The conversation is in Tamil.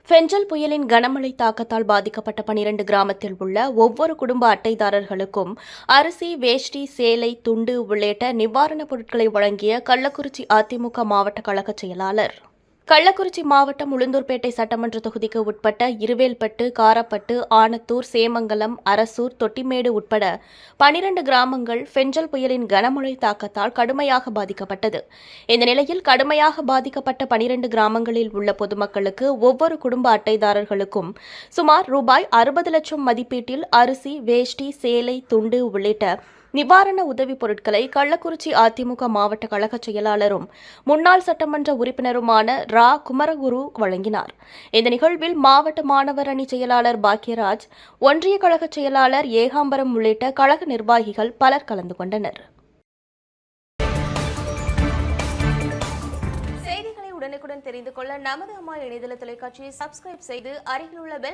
ஃபெஞ்சல் புயலின் கனமழை தாக்கத்தால் பாதிக்கப்பட்ட 12 கிராமத்தில் உள்ள ஒவ்வொரு குடும்ப அட்டைதாரர்களுக்கும் அரிசி, வேஷ்டி, சேலை, துண்டு உள்ளிட்ட நிவாரணப் பொருட்களை வழங்கிய கள்ளக்குறிச்சி அதிமுக மாவட்ட கழக செயலாளர். கள்ளக்குறிச்சி மாவட்டம் உளுந்தூர்பேட்டை சட்டமன்ற தொகுதிக்கு உட்பட்ட இருவேல்பட்டு, காரப்பட்டு, ஆனத்தூர், சேமங்கலம், அரசூர், தொட்டிமேடு உட்பட 12 கிராமங்கள் ஃபெஞ்சல் புயலின் கனமழை தாக்கத்தால் கடுமையாக பாதிக்கப்பட்டது. இந்த நிலையில் கடுமையாக பாதிக்கப்பட்ட 12 கிராமங்களில் உள்ள பொதுமக்களுக்கு ஒவ்வொரு குடும்ப அட்டைதாரர்களுக்கும் சுமார் ரூபாய் 60 லட்சம் மதிப்பீட்டில் அரிசி, வேஷ்டி, சேலை, துண்டு உள்ளிட்ட நிவாரண உதவிப் பொருட்களை கள்ளக்குறிச்சி அதிமுக மாவட்ட கழக செயலாளரும் முன்னாள் சட்டமன்ற உறுப்பினருமான ரா. குமரகுரு வழங்கினார். இந்த நிகழ்வில் மாவட்ட மாணவர் அணி செயலாளர் பாக்கியராஜ், ஒன்றிய கழக செயலாளர் ஏகாம்பரம் உள்ளிட்ட கழக நிர்வாகிகள் பலர் கலந்து கொண்டனர். செய்திகளை உடனுக்குடன் தெரிந்து கொள்ள நமது அம்மா இணையதள தொலைக்காட்சியை சப்ஸ்கிரைப் செய்து அருகில் உள்ள பெல்